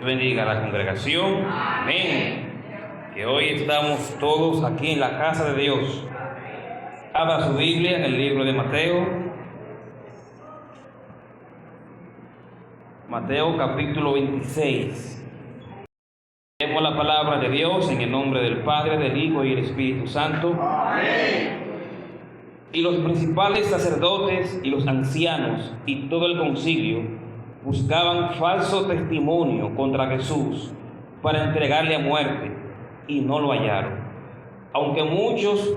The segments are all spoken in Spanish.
Bendiga a la congregación. Amén. Que hoy estamos todos aquí en la casa de Dios. Abra su Biblia en el libro de Mateo. Mateo capítulo 26. Leemos la palabra de Dios en el nombre del Padre, del Hijo y del Espíritu Santo. Amén. Y los principales sacerdotes y los ancianos y todo el concilio buscaban falso testimonio contra Jesús para entregarle a muerte, y no lo hallaron. Aunque muchos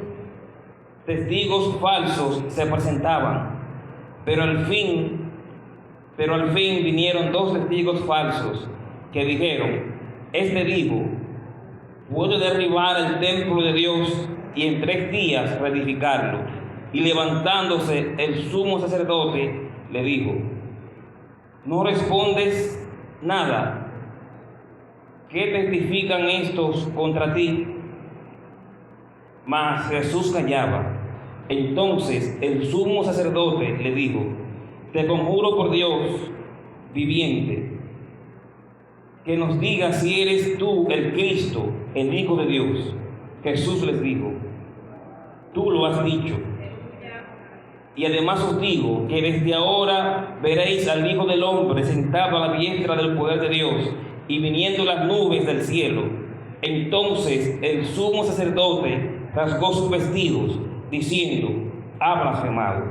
testigos falsos se presentaban, pero al fin vinieron 2 testigos falsos que dijeron: este dijo, puedo derribar el templo de Dios y en 3 días reedificarlo. Y levantándose el sumo sacerdote le dijo: ¿no respondes nada? ¿Qué testifican estos contra ti? Mas Jesús callaba. Entonces el sumo sacerdote le dijo: te conjuro por Dios viviente, que nos digas si eres tú el Cristo, el Hijo de Dios. Jesús les dijo: tú lo has dicho. Y además os digo que desde ahora veréis al Hijo del Hombre sentado a la diestra del poder de Dios y viniendo las nubes del cielo. Entonces el sumo sacerdote rasgó sus vestidos, diciendo: ha blasfemado.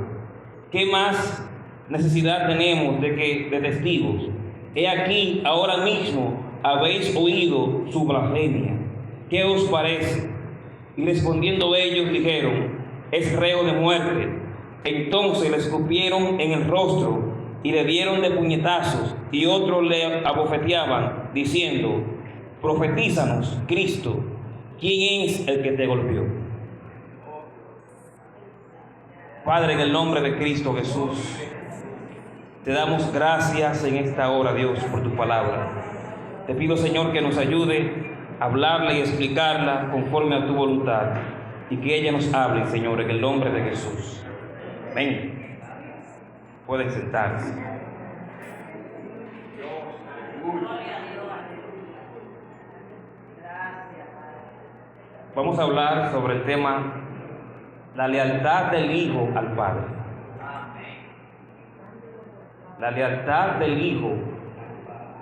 ¿Qué más necesidad tenemos de testigos? He aquí, ahora mismo habéis oído su blasfemia. ¿Qué os parece? Y respondiendo ellos dijeron: es reo de muerte. Entonces le escupieron en el rostro y le dieron de puñetazos, y otros le abofeteaban, diciendo: profetízanos, Cristo, ¿quién es el que te golpeó? Padre, en el nombre de Cristo Jesús, te damos gracias en esta hora, Dios, por tu palabra. Te pido, Señor, que nos ayude a hablarla y explicarla conforme a tu voluntad, y que ella nos hable, Señor, en el nombre de Jesús. Amén. Pueden sentarse. Vamos a hablar sobre el tema la lealtad del Hijo al Padre. La lealtad del Hijo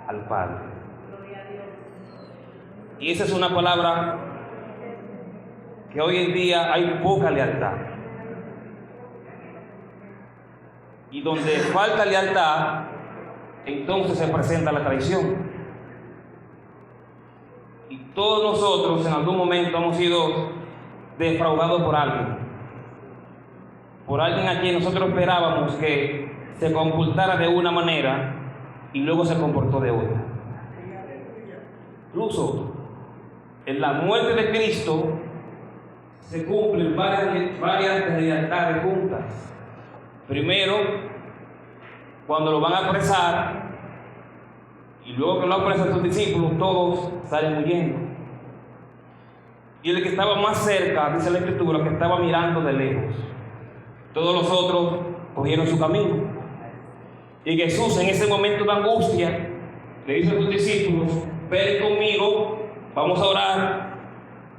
al Padre. Y esa es una palabra que hoy en día hay poca lealtad. Y donde falta lealtad, entonces se presenta la traición. Y todos nosotros en algún momento hemos sido defraudados por alguien. Por alguien a quien nosotros esperábamos que se comportara de una manera y luego se comportó de otra. Incluso en la muerte de Cristo se cumplen varias lealtades juntas. Primero, cuando lo van a apresar, y luego que lo apresan sus discípulos, todos salen huyendo. Y el que estaba más cerca, dice la Escritura, que estaba mirando de lejos. Todos los otros cogieron su camino. Y Jesús, en ese momento de angustia, le dice a sus discípulos: ven conmigo, vamos a orar.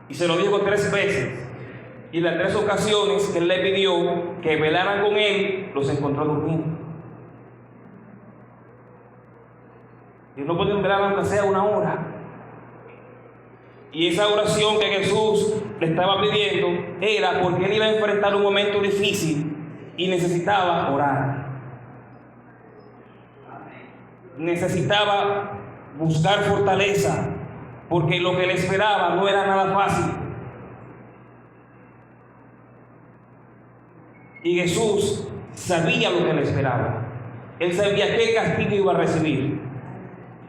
Y se lo dijo 3 veces. Y las 3 ocasiones que él le pidió que velaran con él, los encontró durmiendo. Y no pueden velar aunque sea 1 hora. Y esa oración que Jesús le estaba pidiendo era porque él iba a enfrentar un momento difícil y necesitaba orar. Necesitaba buscar fortaleza, porque lo que le esperaba no era nada fácil. Y Jesús sabía lo que le esperaba. Él sabía qué castigo iba a recibir.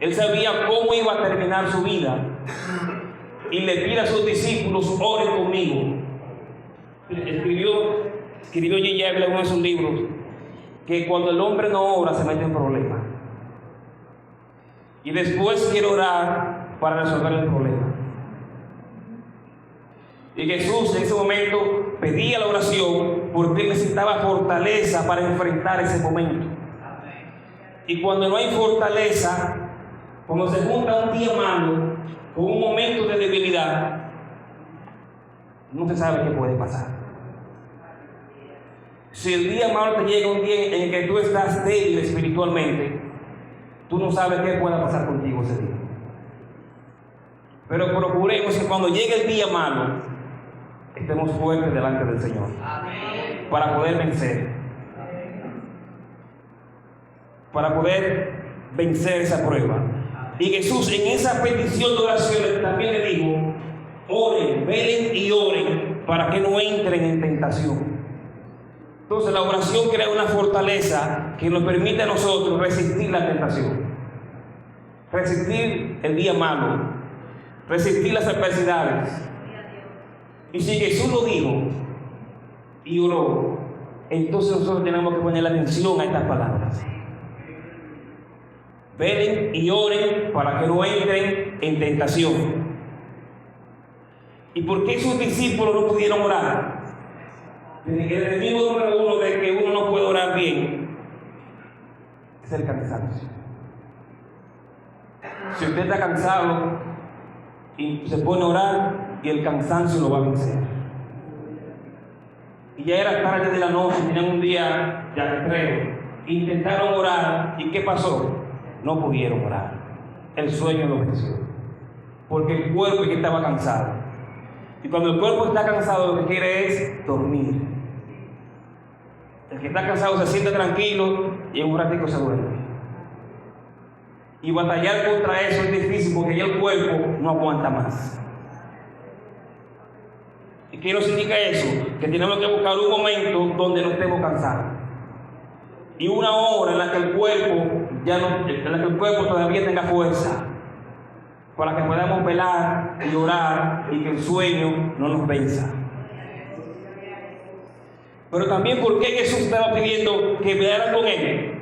Él sabía cómo iba a terminar su vida. Y le pide a sus discípulos: oren conmigo. Escribió J.J. en uno de sus libros que cuando el hombre no ora se mete en problemas. Y después quiere orar para resolver el problema. Y Jesús en ese momento pedía la oración porque él necesitaba fortaleza para enfrentar ese momento. Y cuando no hay fortaleza, Cuando se junta un día malo con un momento de debilidad, no se sabe qué puede pasar. Si el día malo te llega un día en que tú estás débil espiritualmente, tú no sabes qué pueda pasar contigo ese día. Pero procuremos que cuando llegue el día malo, estemos fuertes delante del Señor. Amén. Para poder vencer. Para poder vencer esa prueba. Y Jesús en esa petición de oración también le dijo: oren, velen y oren para que no entren en tentación. Entonces la oración crea una fortaleza que nos permite a nosotros resistir la tentación, resistir el día malo, resistir las adversidades. Y si Jesús lo dijo y oró, entonces nosotros tenemos que poner la atención a estas palabras. Velen y oren para que no entren en tentación. ¿Y por qué sus discípulos no pudieron orar? El enemigo número uno de que uno no puede orar bien es el cansancio. Si usted está cansado y se pone a orar, y el cansancio lo va a vencer. Y ya era tarde de la noche, tenían un día de recreo, intentaron orar, ¿y qué pasó? No pudieron orar. El sueño lo venció, porque el cuerpo ya estaba cansado. Y cuando el cuerpo está cansado, lo que quiere es dormir. El que está cansado se siente tranquilo y en un ratito se duerme. Y batallar contra eso es difícil porque ya el cuerpo no aguanta más. ¿Y qué nos indica eso? Que tenemos que buscar un momento donde no estemos cansados. Y una hora en la que el cuerpo todavía tenga fuerza, para que podamos velar y orar y que el sueño no nos venza. Pero también, ¿por qué Jesús estaba pidiendo que velaran con él?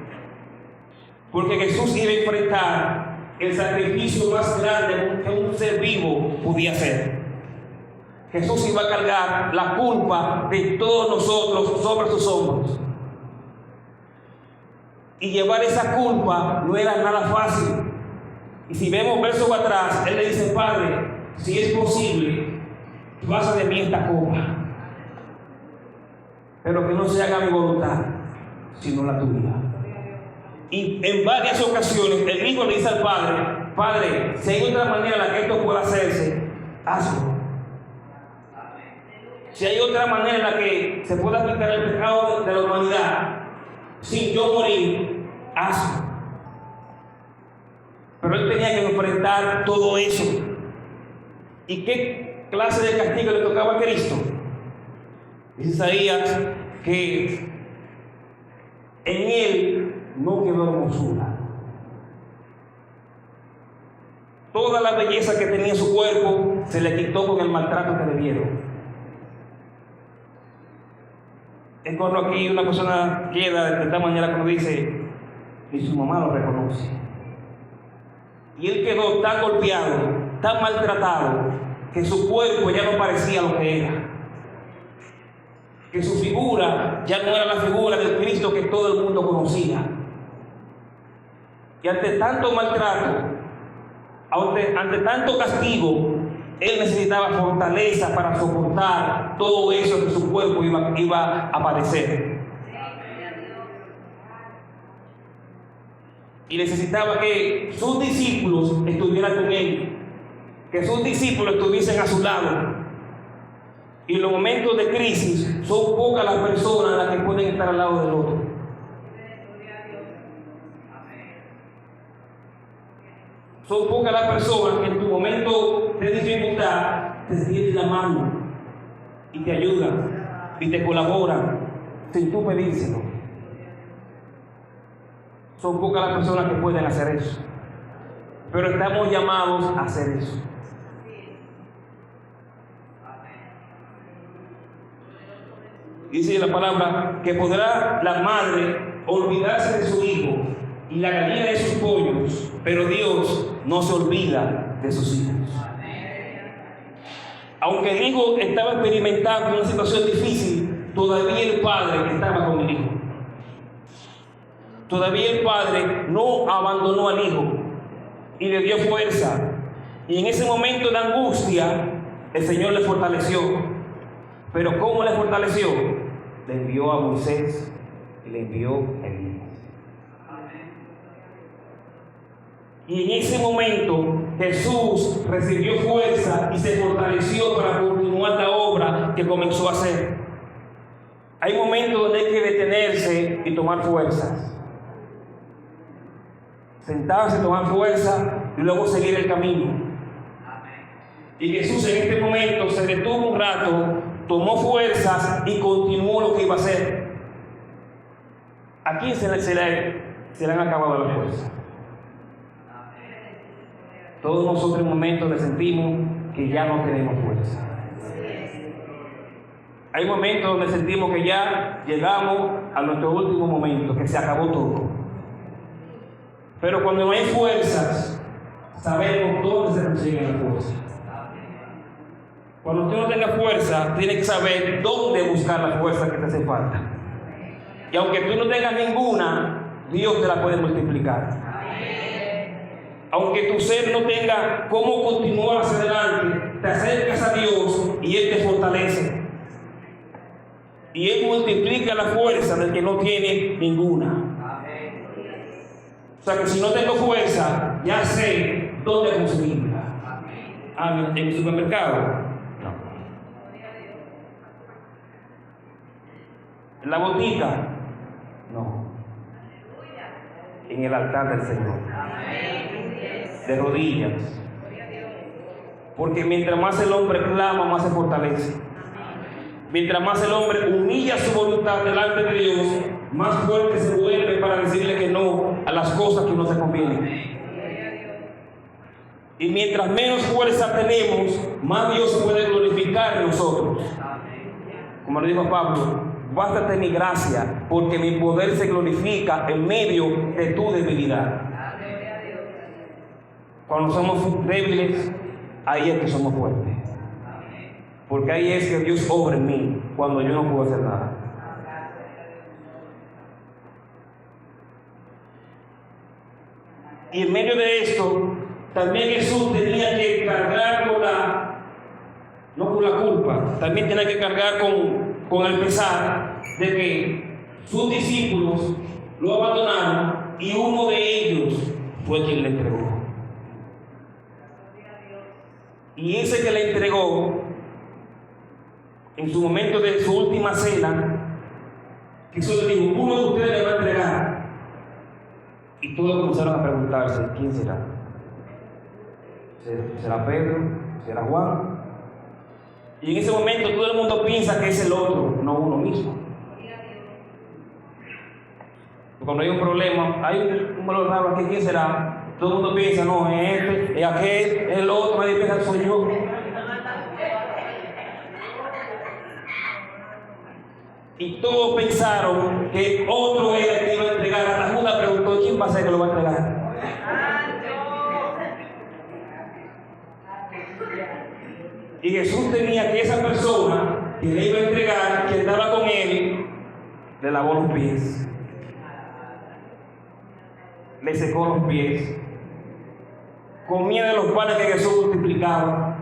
Porque Jesús iba a enfrentar el sacrificio más grande que un ser vivo podía hacer. Jesús iba a cargar la culpa de todos nosotros sobre sus hombros. Y llevar esa culpa no era nada fácil. Y si vemos versos atrás, Él le dice: Padre, si es posible, pasa de mí esta copa, pero que no se haga mi voluntad, sino la tuya. Y en varias ocasiones el Hijo le dice al Padre: Padre, si hay otra manera en la que esto pueda hacerse, hazlo. Si hay otra manera en la que se pueda quitar el pecado de la humanidad sin yo morir, hazlo. Pero Él tenía que enfrentar todo eso. ¿Y qué clase de castigo le tocaba a Cristo? Dice Isaías que en Él no quedó hermosura. Toda la belleza que tenía su cuerpo se le quitó con el maltrato que le dieron. Es cuando aquí una persona queda de esta manera, cuando dice, y su mamá lo reconoce. Y él quedó tan golpeado, tan maltratado, que su cuerpo ya no parecía lo que era. Que su figura ya no era la figura del Cristo que todo el mundo conocía. Y ante tanto maltrato, ante tanto castigo, él necesitaba fortaleza para soportar todo eso que su cuerpo iba a padecer. Y necesitaba que sus discípulos estuvieran con él, que sus discípulos estuviesen a su lado. Y en los momentos de crisis son pocas las personas las que pueden estar al lado del otro. Son pocas las personas que en tu momento de dificultad te tienden la mano y te ayudan y te colaboran sin tú pedírselo. Son pocas las personas que pueden hacer eso. Pero estamos llamados a hacer eso. Dice la palabra que podrá la madre olvidarse de su hijo y la gallina de sus pollos, pero Dios no se olvida de sus hijos. Aunque el hijo estaba experimentando una situación difícil, todavía el padre estaba con el hijo. Todavía el padre no abandonó al hijo. y le dio fuerza. Y en ese momento de angustia, el Señor le fortaleció. Pero ¿cómo le fortaleció? Le envió a Moisés y le envió a Elías. Y en ese momento Jesús recibió fuerza y se fortaleció para continuar la obra que comenzó a hacer. Hay momentos donde hay que detenerse y tomar fuerzas. Sentarse, tomar fuerza y luego seguir el camino. Y Jesús en este momento se detuvo un rato, tomó fuerzas y continuó lo que iba a hacer. ¿A quién se le han acabado las fuerzas? Todos nosotros en momentos le sentimos que ya no tenemos fuerza. Hay momentos donde sentimos que ya llegamos a nuestro último momento, que se acabó todo. Pero cuando no hay fuerzas, sabemos dónde se consiguen las fuerzas. Cuando usted no tenga fuerza, tiene que saber dónde buscar la fuerza que te hace falta. Y aunque tú no tengas ninguna, Dios te la puede multiplicar. Aunque tu ser no tenga cómo continuar hacia adelante, te acercas a Dios y Él te fortalece. Y Él multiplica la fuerza del que no tiene ninguna. O sea que si no tengo fuerza, ya sé dónde conseguirla. ¿En el supermercado? No. ¿En la botica? No. En el altar del Señor. De rodillas. Porque mientras más el hombre clama, más se fortalece. Mientras más el hombre humilla su voluntad delante de Dios, más fuerte se vuelve para decirle que no a las cosas que no se convienen. Y mientras menos fuerza tenemos, más Dios puede glorificar en nosotros. Como le dijo Pablo, bástate mi gracia, porque mi poder se glorifica en medio de tu debilidad. Cuando somos débiles, ahí es que somos fuertes. Porque ahí es que Dios obra en mí, cuando yo no puedo hacer nada. Y en medio de esto, también Jesús tenía que cargar no con la culpa, también tenía que cargar con el pesar de que sus discípulos lo abandonaron y uno de ellos fue quien le entregó. Y ese que le entregó, en su momento de su última cena, Jesús le dijo, uno de ustedes le va a entregar. Y todos comenzaron a preguntarse, ¿quién será? ¿Será Pedro? ¿Será Juan? Y en ese momento todo el mundo piensa que es el otro, no uno mismo. Cuando hay un problema, hay un valor raro aquí, ¿quién será? Todo el mundo piensa, no, es este, es aquel, es el otro, nadie piensa, soy yo. Y todos pensaron que otro era el que iba a entregar. Hasta Judas preguntó, ¿quién va a ser que lo va a entregar? Y Jesús tenía que esa persona que le iba a entregar, que estaba con él, le lavó los pies, le secó los pies, comía de los panes que Jesús multiplicaba.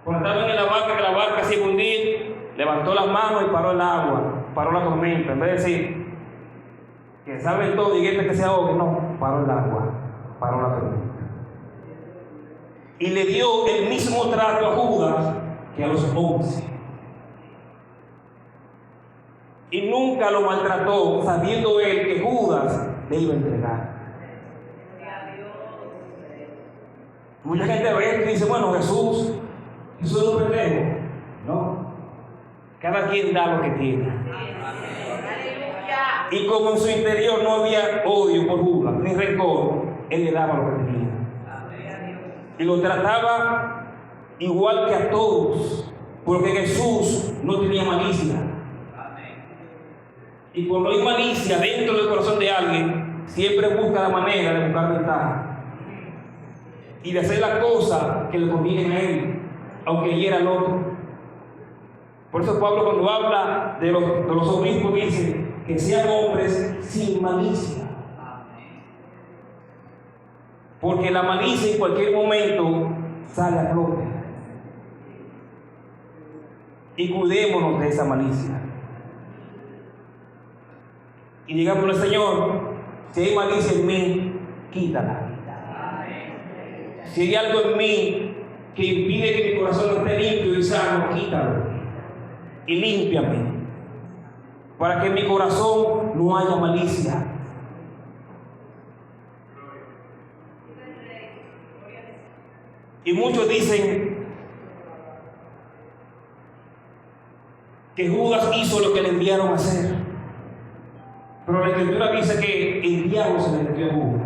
Cuando estaban en la barca, que la barca se iba a hundir, levantó las manos y paró el agua, paró la tormenta. En vez de decir que saben todo y que se ahogue, no, paró el agua, paró la tormenta. Y le dio el mismo trato a Judas que a los 11. Y nunca lo maltrató, sabiendo él que Judas le iba a entregar. Mucha gente ve esto y dice, bueno, Jesús es un pendejo. No. Cada quien da lo que tiene. Y como en su interior no había odio por Judas, ni rencor, él le daba lo que tenía. Y lo trataba igual que a todos, porque Jesús no tenía malicia. Y cuando hay malicia dentro del corazón de alguien, siempre busca la manera de buscar ventaja y de hacer las cosas que le convienen a él, aunque hiera al otro. Por eso Pablo, cuando habla de los obispos, dice que sean hombres sin malicia. porque la malicia en cualquier momento sale a flote. Y cuidémonos de esa malicia. Y digámosle: Señor, si hay malicia en mí, quítala. Si hay algo en mí que impide que mi corazón esté limpio y sano, quítalo y límpiame, para que en mi corazón no haya malicia. Y muchos dicen que Judas hizo lo que le enviaron a hacer, pero la Escritura dice que el diablo se le metió a Judas.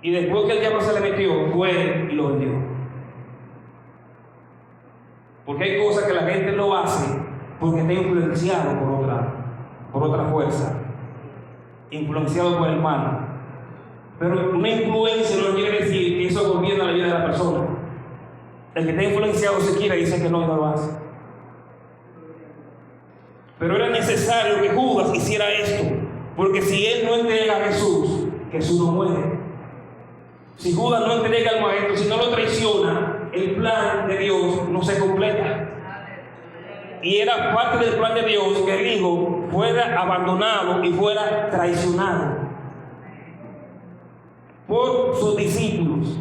Y después que el diablo se le metió, fue y lo vendió. Porque hay cosas que la gente lo hace porque está influenciado por otra fuerza, influenciado por el mal. Pero una influencia no quiere decir que eso gobierna la vida de la persona. El que está influenciado siquiera dice que no lo hace. Pero era necesario que Judas hiciera esto, porque si él no entrega a Jesús, Jesús no muere. Si Judas no entrega al maestro, si no lo traiciona, el plan de Dios no se completa. Y era parte del plan de Dios que el Hijo fuera abandonado y fuera traicionado por sus discípulos.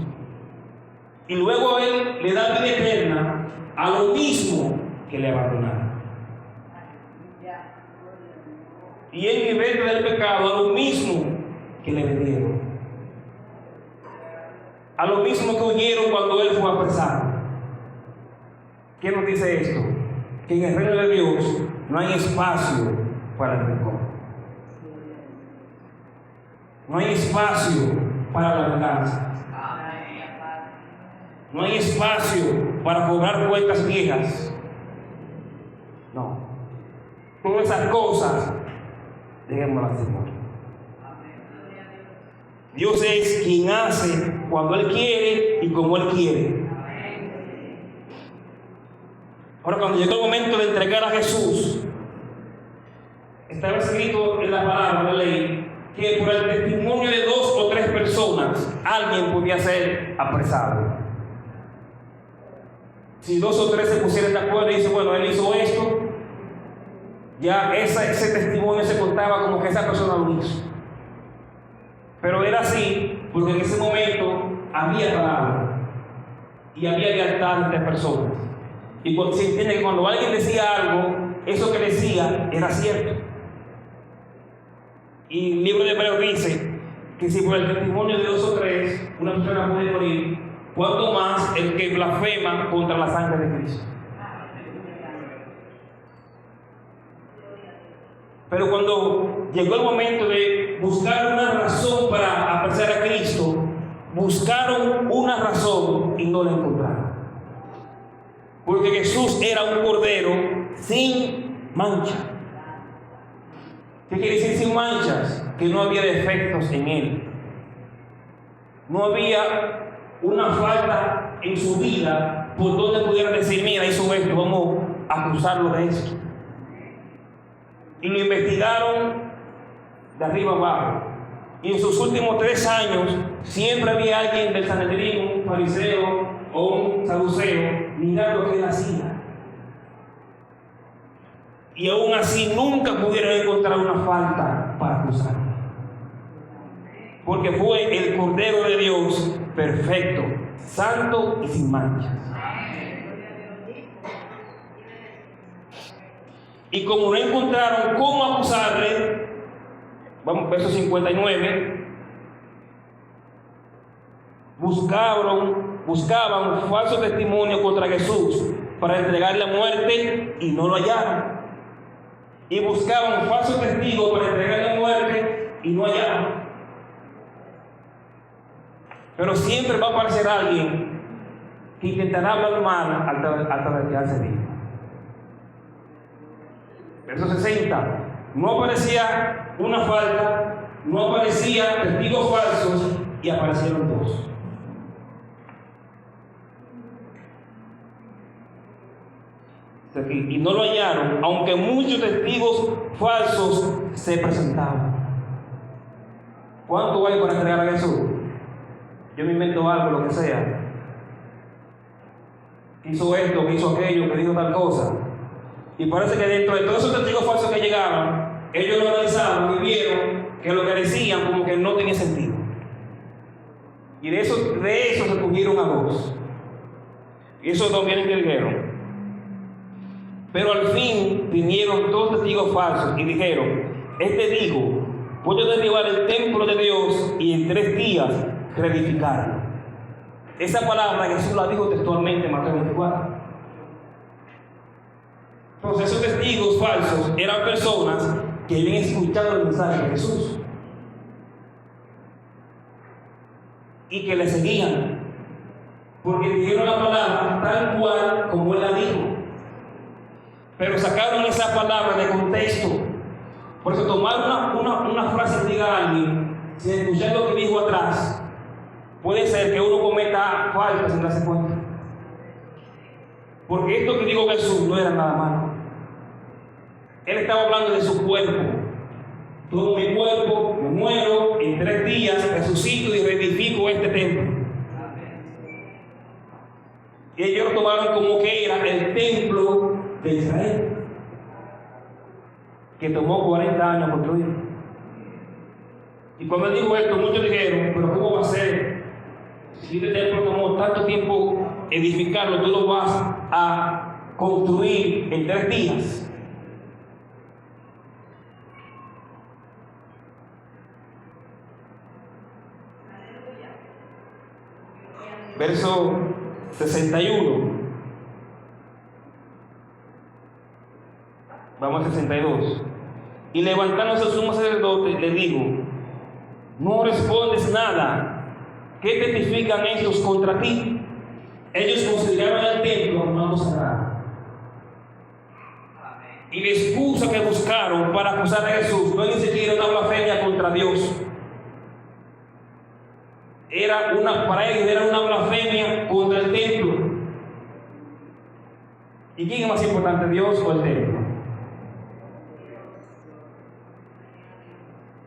Y luego Él le da vida eterna a lo mismo que le abandonaron. Y Él libera del pecado a lo mismo que le vendieron. A lo mismo que huyeron cuando Él fue apresado. ¿Qué nos dice esto? Que en el reino de Dios no hay espacio para el rencor. No hay espacio para la venganza. No hay espacio para cobrar cuentas viejas. No. Todas esas cosas, dejémoslas en Dios. Dios es quien hace cuando Él quiere y como Él quiere. Ahora, cuando llegó el momento de entregar a Jesús, estaba escrito en la palabra de la ley que por el testimonio de 2 o 3 personas alguien podía ser apresado. Si 2 o 3 se pusieran de acuerdo y dicen: bueno, él hizo esto, ya ese testimonio se contaba como que esa persona lo hizo. Pero era así porque en ese momento había palabra y había lealtad entre personas. Y se entiende que cuando alguien decía algo, eso que decía era cierto. Y el libro de Hebreos dice que si por el testimonio de 2 o 3 una persona puede morir, ¿cuánto más el que blasfema contra la sangre de Cristo? Pero cuando llegó el momento de buscar una razón para apreciar a Cristo, buscaron una razón y no la encontraron. Porque Jesús era un cordero sin mancha. ¿Qué quiere decir sin manchas? Que no había defectos en él. No había una falta en su vida por donde pudieran decir: mira, hizo esto, vamos a acusarlo de esto. Y lo investigaron de arriba abajo. Y en sus últimos 3 años siempre había alguien del Sanedrín, un fariseo o un saduceo, mirar lo que él hacía. Y aún así nunca pudieron encontrar una falta para acusarlo. Porque fue el Cordero de Dios perfecto, santo y sin manchas. Y como no encontraron cómo acusarle, vamos, verso 59, buscaban falso testimonio contra Jesús para entregarle a muerte y no lo hallaron. Y buscaban falsos testigos para entregarle a muerte y no hallaron. Pero siempre va a aparecer alguien que intentará hablar mal hasta de quedarse vivo. Verso 60. No aparecía una falta, no aparecía testigos falsos y aparecieron 2. Y no lo hallaron, aunque muchos testigos falsos se presentaban. ¿Cuánto hay para entregar a Jesús? yo me invento algo, lo que sea, que hizo esto, que hizo aquello, que dijo tal cosa. Y parece que dentro de todos esos testigos falsos que llegaban, ellos lo analizaban y vieron que lo que decían como que no tenía sentido. Y de eso se cogieron a dos. Y esos dos vienen que dijeron. Pero al fin vinieron dos testigos falsos y dijeron: este dijo, puedo derribar el templo de Dios y en 3 días reedificarlo. Esa palabra Jesús la dijo textualmente en Mateo 24. Entonces esos testigos falsos eran personas que habían escuchado el mensaje de Jesús y que le seguían, porque dijeron la palabra tal cual como él la dijo, pero sacaron esa palabra de contexto. Por eso tomar una frase que diga a alguien sin escuchar lo que dijo atrás, puede ser que uno cometa faltas sin darse cuenta, porque esto que dijo Jesús no era nada malo. Él estaba hablando de su cuerpo. Todo mi cuerpo, me muero, en 3 días resucito y reedifico este templo. Y ellos lo tomaron como que era el templo de Israel, que tomó 40 años construir. Y cuando él dijo esto, muchos dijeron: pero ¿cómo va a ser? Si este templo tomó tanto tiempo edificarlo, tú lo vas a construir en 3 días. Verso 61. Vamos a 62. Y levantándose el sumo sacerdote, le dijo: no respondes nada. ¿Qué testifican estos contra ti? Ellos consideraban el templo como algo sagrado. Y la excusa que buscaron para acusar a Jesús no es ni siquiera una blasfemia contra Dios. Para ellos era una blasfemia contra el templo. ¿Y quién es más importante, Dios o el templo?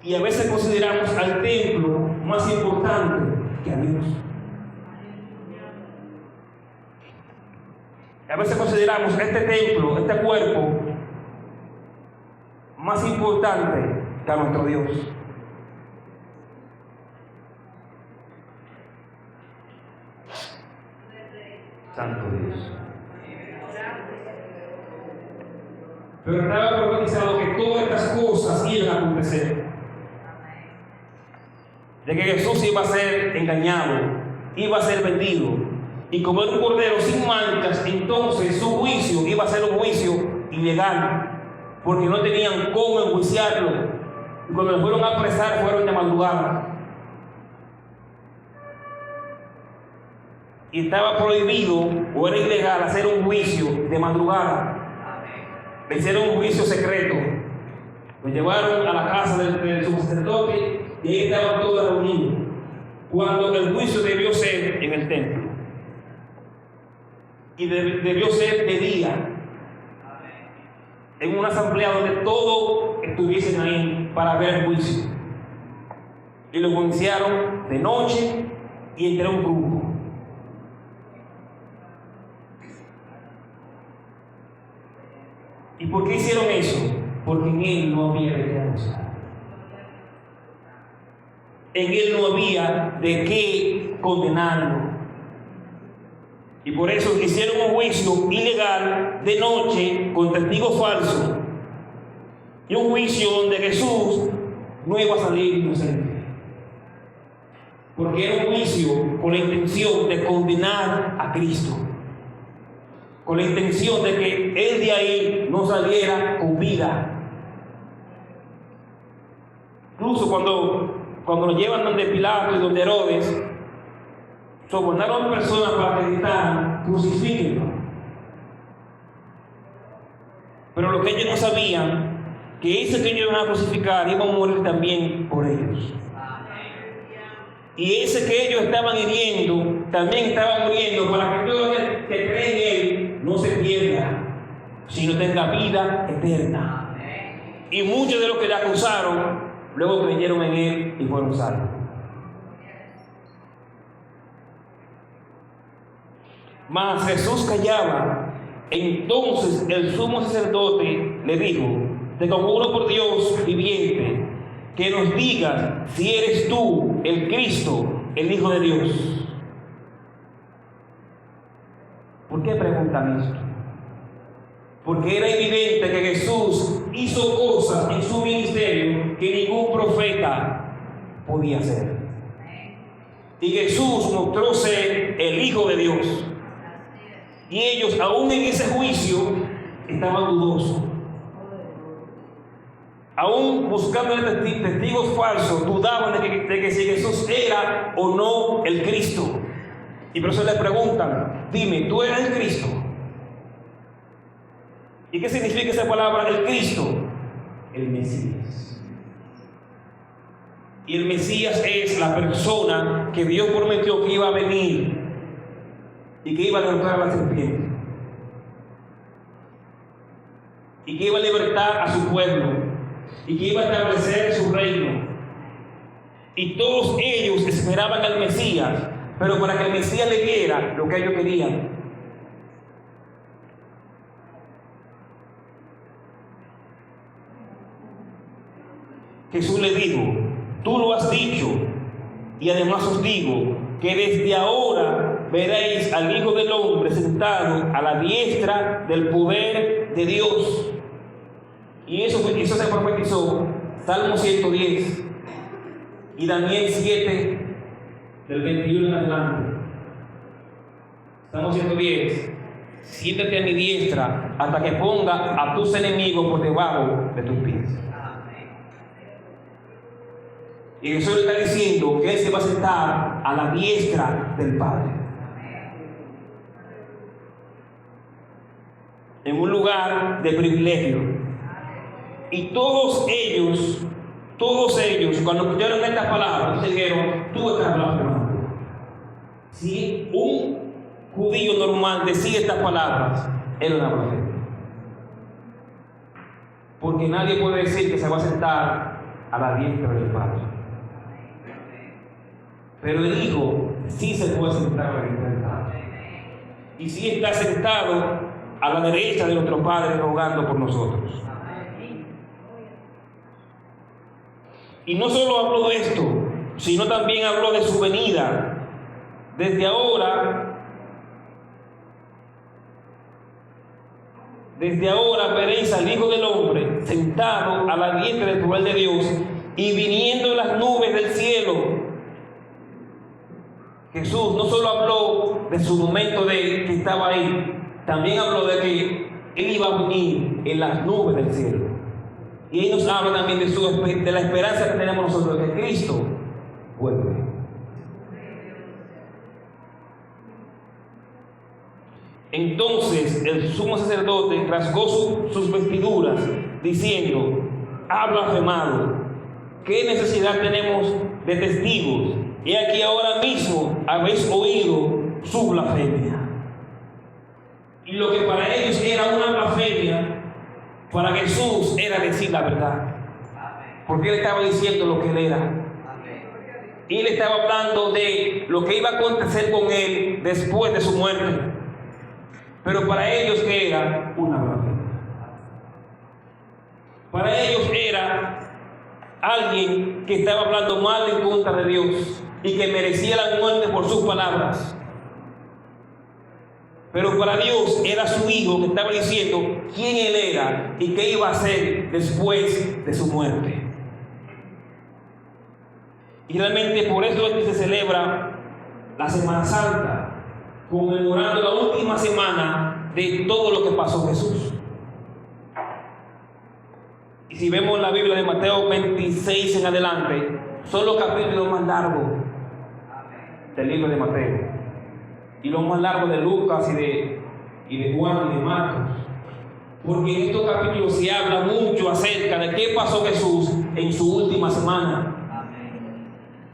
Y a veces consideramos al templo más importante que a Dios. A veces consideramos este templo, este cuerpo, más importante que a nuestro Dios. Santo Dios. Pero estaba profetizado que todas estas cosas iban a acontecer. De que Jesús iba a ser engañado, iba a ser vendido, y como era un cordero sin manchas, entonces su juicio iba a ser un juicio ilegal, porque no tenían cómo enjuiciarlo. Y cuando lo fueron a apresar, fueron de madrugada. Y estaba prohibido o era ilegal hacer un juicio de madrugada. Le hicieron un juicio secreto. Lo llevaron a la casa del sumo sacerdote y ahí estaban todos reunidos, cuando el juicio debió ser en el templo. Y debió ser de día, en una asamblea donde todos estuviesen ahí para ver el juicio. Y lo juiciaron de noche y entre un grupo. ¿Y por qué hicieron eso? Porque en él no había de qué acusar. En él no había de qué condenarlo. Y por eso hicieron un juicio ilegal de noche con testigos falsos. Y un juicio donde Jesús no iba a salir inocente. Porque era un juicio con la intención de condenar a Cristo. Con la intención de que él de ahí no saliera con vida. Incluso cuando lo llevan donde Pilato y donde Herodes, sobornaron personas para que gritaran: crucifíquenlo. Pero lo que ellos no sabían, que ese que ellos iban a crucificar iba a morir también por ellos. Y ese que ellos estaban hiriendo también estaba muriendo, para que todo el que cree en él no se pierda, sino tenga vida eterna. Y muchos de los que le acusaron luego creyeron en él y fueron salvos. Mas Jesús callaba. Entonces el sumo sacerdote le dijo: te conjuro por Dios viviente, que nos digas si eres tú el Cristo, el Hijo de Dios. ¿Por qué preguntan esto? Porque era evidente que Jesús hizo cosas en su ministerio que ningún profeta podía hacer. Y Jesús mostró ser el Hijo de Dios. Y ellos, aún en ese juicio, estaban dudosos. Aún buscando testigos falsos, dudaban de que si Jesús era o no el Cristo. Y por eso le preguntan: dime, ¿tú eres el Cristo? ¿Y qué significa esa palabra, el Cristo? El Mesías. Y el Mesías es la persona que Dios prometió que iba a venir y que iba a derrotar a la serpiente y que iba a libertar a su pueblo y que iba a establecer su reino. Y todos ellos esperaban al Mesías, pero para que el Mesías le diera lo que ellos querían. Jesús le dijo: tú lo has dicho, y además os digo que desde ahora veréis al Hijo del Hombre sentado a la diestra del poder de Dios. Y eso se profetizó Salmo 110 y Daniel 7 del 21 en adelante. Salmo 110: siéntate a mi diestra hasta que ponga a tus enemigos por debajo de tus pies. Y Jesús le está diciendo que Él se va a sentar a la diestra del Padre, en un lugar de privilegio. Y todos ellos, cuando escucharon estas palabras, dijeron: tú estás blasfemando. Si un judío normal decía estas palabras, era una blasfemia. Porque nadie puede decir que se va a sentar a la diestra del Padre. Pero el Hijo sí se puede sentar a la diestra del Padre. Y sí está sentado a la derecha de nuestro Padre, rogando por nosotros. Y no solo habló de esto, sino también habló de su venida. Desde ahora veréis al Hijo del Hombre sentado a la diestra del poder de Dios y viniendo en las nubes del cielo. Jesús no solo habló de su momento de que estaba ahí, también habló de que Él iba a venir en las nubes del cielo. Y Él nos habla también de la esperanza que tenemos nosotros, de que Cristo vuelve. Entonces el sumo sacerdote rasgó sus vestiduras, diciendo: ha blasfemado. ¿Qué necesidad tenemos de testigos? Y aquí ahora mismo habéis oído su blasfemia. Y lo que para ellos era una blasfemia, para Jesús era decir la verdad. Porque Él estaba diciendo lo que Él era. Y Él estaba hablando de lo que iba a acontecer con Él después de su muerte. Pero para ellos era una blasfemia. Para ellos era alguien que estaba hablando mal en contra de Dios y que merecía la muerte por sus palabras. Pero para Dios era su Hijo que estaba diciendo quién Él era y qué iba a hacer después de su muerte. Y realmente por eso es que se celebra la Semana Santa, conmemorando la última semana de todo lo que pasó Jesús. Y si vemos la Biblia de Mateo 26 en adelante, son los capítulos más largos del libro de Mateo, y los más largos de Lucas y de Juan y de Marcos, porque en estos capítulos se habla mucho acerca de qué pasó Jesús en su última semana.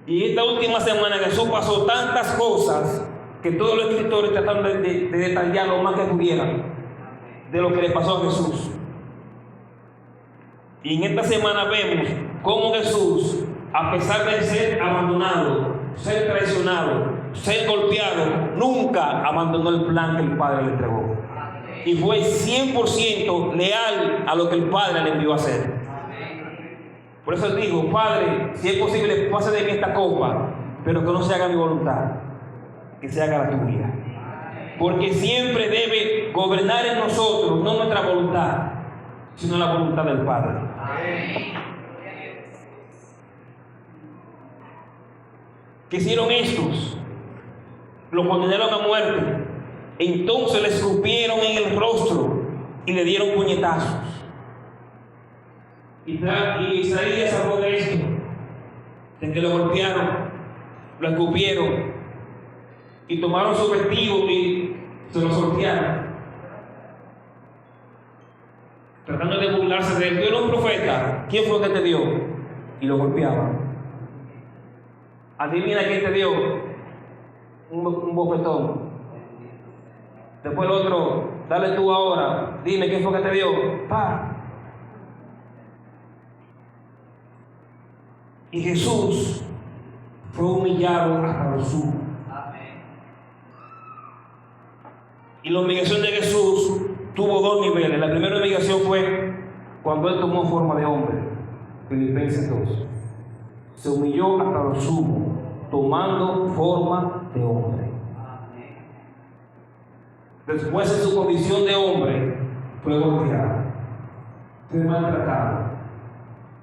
Y en esta última semana Jesús pasó tantas cosas que todos los escritores trataron de detallar lo más que pudieran de lo que le pasó a Jesús. Y en esta semana vemos cómo Jesús, a pesar de ser abandonado, ser traicionado, ser golpeado, nunca abandonó el plan que el Padre le entregó. Y fue 100% leal a lo que el Padre le envió a hacer. Por eso él dijo: Padre, si es posible, pase de mí esta copa, pero que no se haga mi voluntad, que se haga la tuya. Porque siempre debe gobernar en nosotros, no nuestra voluntad, sino la voluntad del Padre. ¿Qué hicieron estos? Lo condenaron a muerte. Entonces le escupieron en el rostro y le dieron puñetazos. Y Isaías habló de esto, de que lo golpearon, lo escupieron y tomaron su vestido y se lo sortearon, tratando de burlarse de él. Tú eres un profeta, ¿quién fue que te dio? Y lo golpeaban. Adivina quién te dio un bofetón. Después el otro: dale tú ahora, dime quién fue que te dio. ¡Pah! Y Jesús fue humillado hasta lo sumo. Y la humillación de Jesús tuvo dos niveles. La primera humillación fue cuando Él tomó forma de hombre. Filipenses 2. Se humilló hasta lo sumo, tomando forma de hombre. Después, en su condición de hombre, fue golpeado, fue maltratado.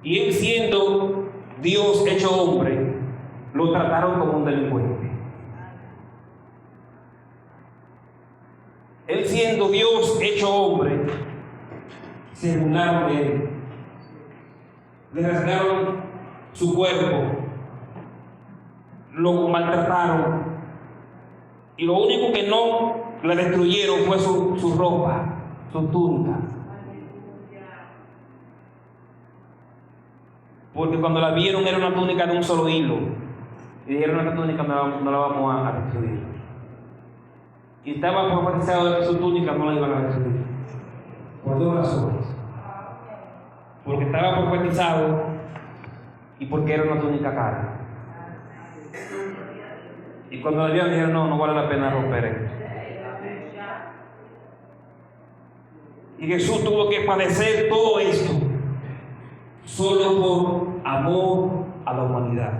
Y Él, siendo Dios hecho hombre, lo trataron como un delincuente. Él, siendo Dios hecho hombre, se burlaron de Él. Le rasgaron su cuerpo, lo maltrataron, y lo único que no le destruyeron fue su ropa, su túnica. Porque cuando la vieron era una túnica de un solo hilo, y dijeron: esta túnica no la vamos a destruir. Y estaba profetizado de que su túnica no la iban a destruir, por dos razones: porque estaba profetizado y porque era una túnica cara. Y cuando la vieron dijeron: no vale la pena romper esto. Y Jesús tuvo que padecer todo esto solo por amor a la humanidad,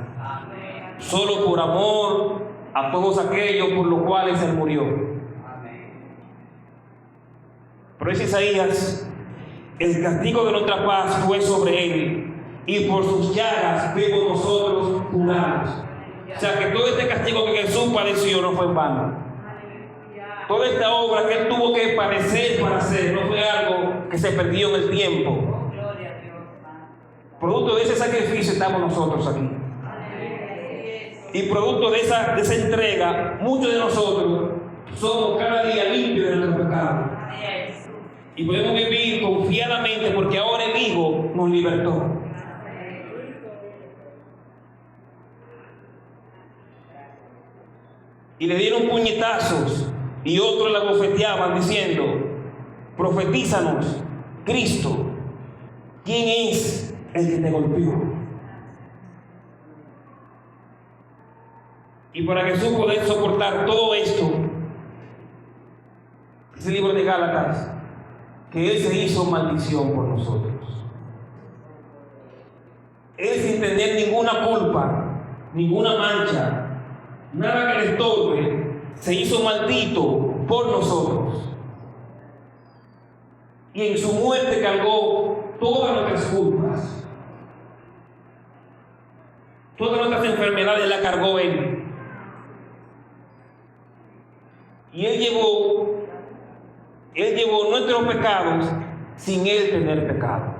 solo por amor a todos aquellos por los cuales Él murió. Pero es Isaías: el castigo de nuestra paz fue sobre Él, y por sus llagas fuimos nosotros curados. O sea que todo este castigo que Jesús padeció no fue en vano. Toda esta obra que Él tuvo que padecer para hacer no fue algo que se perdió en el tiempo. Producto de ese sacrificio estamos nosotros aquí. Y producto de esa entrega, muchos de nosotros somos cada día limpios de nuestro pecado. Y podemos vivir confiadamente porque ahora el Hijo nos libertó. Y le dieron puñetazos y otros la bofeteaban diciendo: profetízanos, Cristo, ¿quién es el que te golpeó? Y para Jesús poder soportar todo esto, ese libro de Gálatas, que Él se hizo maldición por nosotros. Él, sin tener ninguna culpa, ninguna mancha, nada que le estorbe, se hizo maldito por nosotros. Y en su muerte cargó todas nuestras culpas. Todas nuestras enfermedades las cargó Él. Y Él llevó nuestros pecados sin Él tener pecado.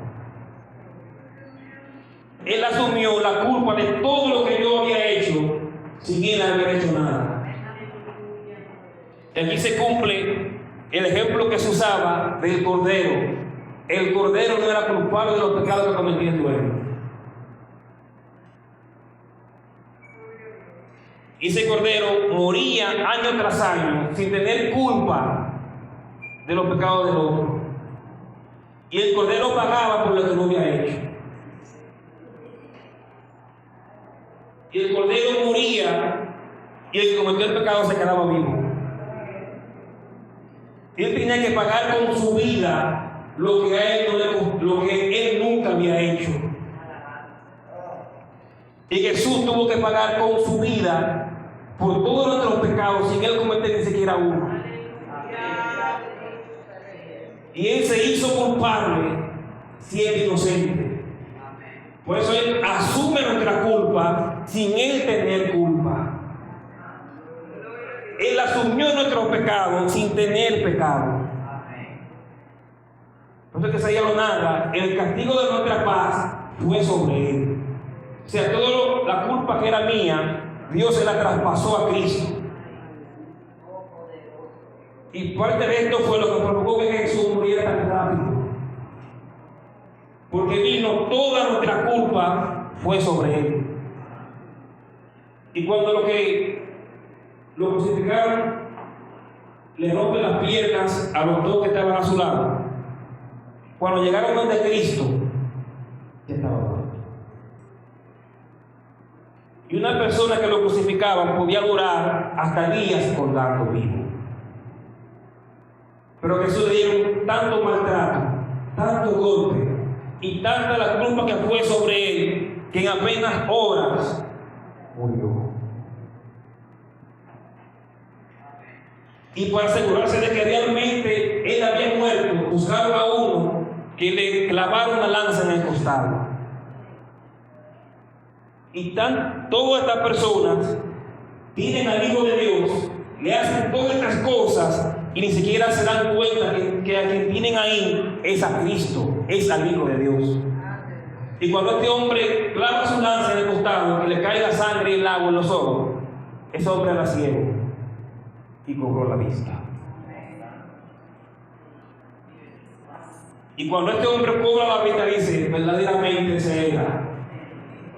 Él asumió la culpa de todo lo que yo había hecho sin Él haber hecho nada. Y aquí se cumple el ejemplo que se usaba del Cordero. El Cordero no era culpable de los pecados que cometía el pueblo. Y ese Cordero moría año tras año sin tener culpa de los pecados del otro. Y el Cordero pagaba por lo que no había hecho. Y el Cordero moría y el que cometió el pecado se quedaba vivo. Él tenía que pagar con su vida lo que él nunca había hecho. Y Jesús tuvo que pagar con su vida por todos nuestros pecados sin él cometer ni siquiera uno. Y él se hizo culpable siendo inocente. Por eso él asume nuestra culpa sin él tener culpa. Él asumió nuestros pecados sin tener pecado. Entonces que se lo narra, el castigo de nuestra paz fue sobre él. O sea, toda la culpa que era mía, Dios se la traspasó a Cristo. Y parte de esto fue lo que provocó que Jesús muriera tan rápido. Porque vino toda nuestra culpa fue sobre él. Y cuando lo crucificaron, le rompen las piernas a los dos que estaban a su lado. Cuando llegaron donde Cristo, ya estaba muerto. Y una persona que lo crucificaba podía durar hasta días colgando vivo. Pero a Jesús le dieron tanto maltrato, tanto golpe y tanta la culpa que fue sobre él, que en apenas horas murió. Y para asegurarse de que realmente él había muerto, buscaron a uno que le clavaron una lanza en el costado. Y todas estas personas tienen al Hijo de Dios, le hacen todas estas cosas y ni siquiera se dan cuenta que a quien tienen ahí es a Cristo, es al Hijo de Dios. Y cuando este hombre clava su lanza en el costado, que le cae la sangre y el agua en los ojos, ese hombre era ciego y cobró la vista. Y cuando este hombre cobra la vista, dice, verdaderamente ese era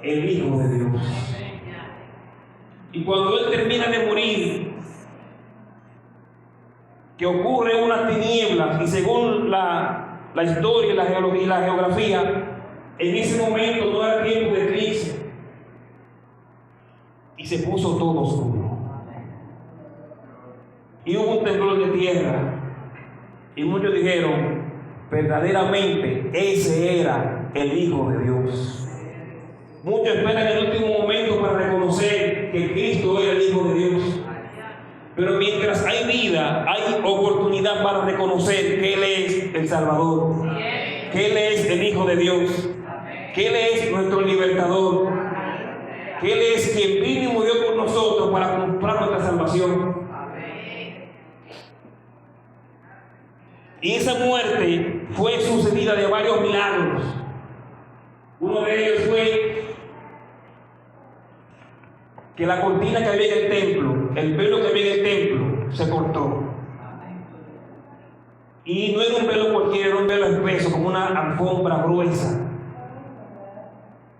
el Hijo de Dios. Y cuando él termina de morir, que ocurre unas tinieblas, y según la historia y la geografía, en ese momento no era tiempo de eclipse, y se puso todo oscuro. Y hubo un temblor de tierra, y muchos dijeron, verdaderamente ese era el Hijo de Dios. Muchos esperan el último momento para reconocer que Cristo era el Hijo de Dios. Pero mientras hay vida, hay oportunidad para reconocer que Él es el Salvador, que Él es el Hijo de Dios, que Él es nuestro libertador, que Él es quien vino y murió por nosotros para comprar nuestra salvación. Y esa muerte fue sucedida de varios milagros. Uno de ellos fue que la cortina que había en el templo, el velo que había en el templo, se cortó. Y no era un velo cualquiera, era un velo espeso, como una alfombra gruesa.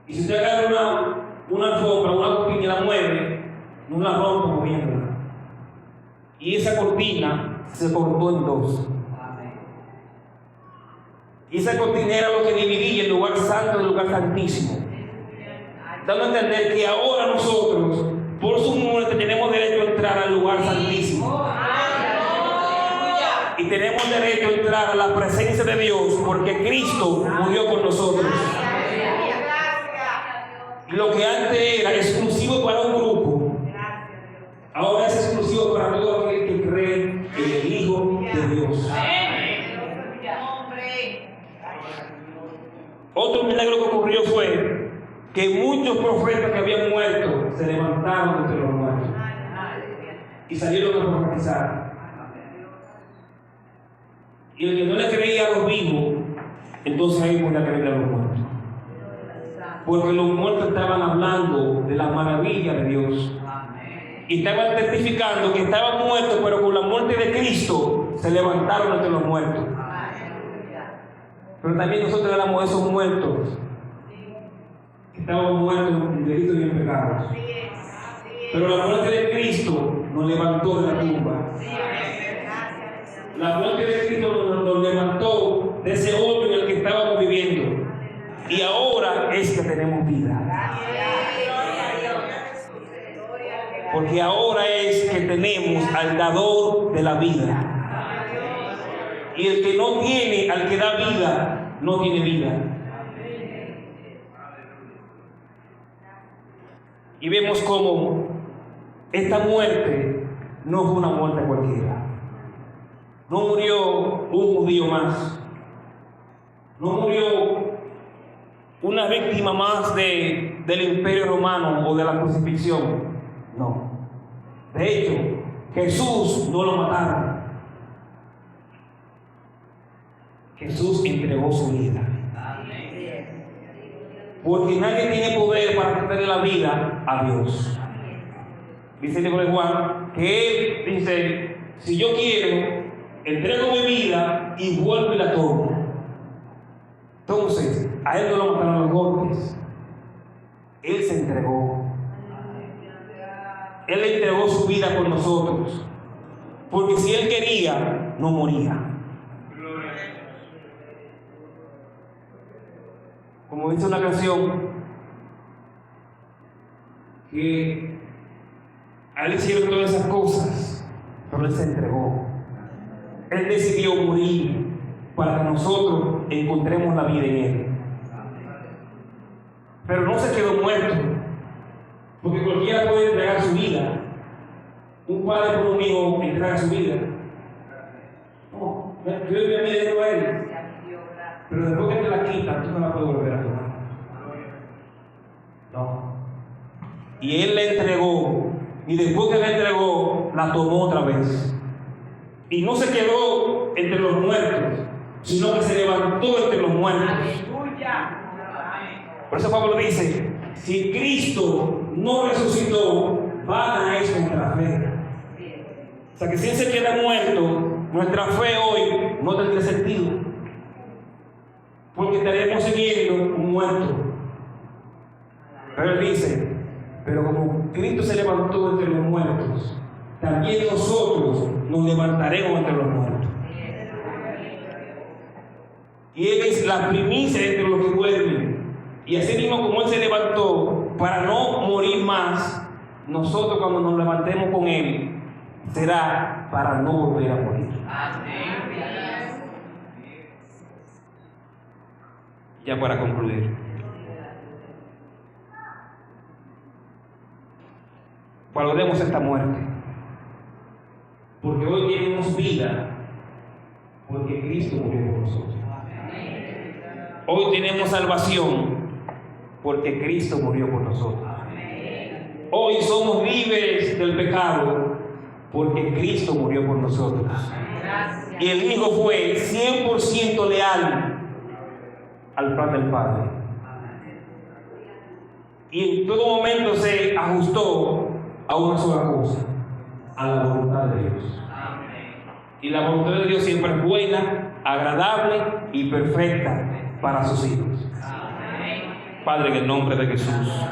Y si usted agarra una alfombra, una cortina y la mueve, no la rompe moviéndola. Y esa cortina se cortó en dos. Y esa cortina era lo que dividía el lugar santo del lugar santísimo, dando a entender que ahora nosotros, por su muerte, tenemos derecho a entrar al lugar santísimo. Y tenemos derecho a entrar a la presencia de Dios, porque Cristo murió por nosotros. Lo que antes era exclusivo para un grupo, ahora es exclusivo para todo aquel que cree en el Hijo de Dios. Otro milagro que ocurrió fue que muchos profetas que habían muerto se levantaron entre los muertos y salieron a profetizar. Y el que no le creía a los vivos, entonces ahí podía creer a los muertos, porque los muertos estaban hablando de la maravilla de Dios y estaban testificando que estaban muertos, pero con la muerte de Cristo se levantaron entre los muertos. Pero también nosotros éramos esos muertos, estábamos muertos en delitos y en pecados. Pero la muerte de Cristo nos levantó de la tumba. La muerte de Cristo nos levantó de ese hoyo en el que estábamos viviendo. Y ahora es que tenemos vida. Porque ahora tenemos al dador de la vida. Y el que no tiene al que da vida, no tiene vida. Y vemos cómo esta muerte no fue una muerte cualquiera. No murió un judío más. No murió una víctima más del Imperio Romano o de la crucifixión. No. De hecho, Jesús no lo mataron. Jesús entregó su vida. Porque nadie tiene poder para quitarle la vida a Dios. Dice el libro de Juan que Él dice: si yo quiero, entrego mi vida y vuelvo y la tomo. Entonces, a Él no lo mataron los golpes. Él se entregó. Él entregó su vida por nosotros. Porque si Él quería, no moría. Como dice una canción, que a Él hicieron todas esas cosas, pero Él se entregó. Él decidió morir para que nosotros encontremos la vida en Él. Pero no se quedó muerto, porque cualquiera puede entregar su vida. Un padre por un hijo entrega su vida. No, yo doy mi vida a Él, pero después que te la quitan, tú no la puedes volver a tomar. No. Y Él la entregó, y después que la entregó, la tomó otra vez. Y no se quedó entre los muertos, sino que se levantó entre los muertos. ¡Aleluya! Por eso Pablo dice: si Cristo no resucitó, vana es nuestra fe. O sea que si Él se queda muerto, nuestra fe hoy no tendría sentido, porque estaríamos siguiendo un muerto. Pero Él dice: pero como Cristo se levantó entre los muertos, también nosotros nos levantaremos entre los muertos. Y Él es la primicia entre los que duermen. Y así mismo como Él se levantó para no morir más, nosotros cuando nos levantemos con Él, será para no volver a morir. Ya para concluir, valoremos esta muerte, porque hoy tenemos vida, porque Cristo murió por nosotros. Hoy tenemos salvación, porque Cristo murió por nosotros. Hoy somos libres del pecado, porque Cristo murió por nosotros. Y el Hijo fue 100% leal al plan del Padre. Y en todo momento se ajustó a una sola cosa: a la voluntad de Dios. Y la voluntad de Dios siempre es buena, agradable y perfecta para sus hijos. Padre, en el nombre de Jesús,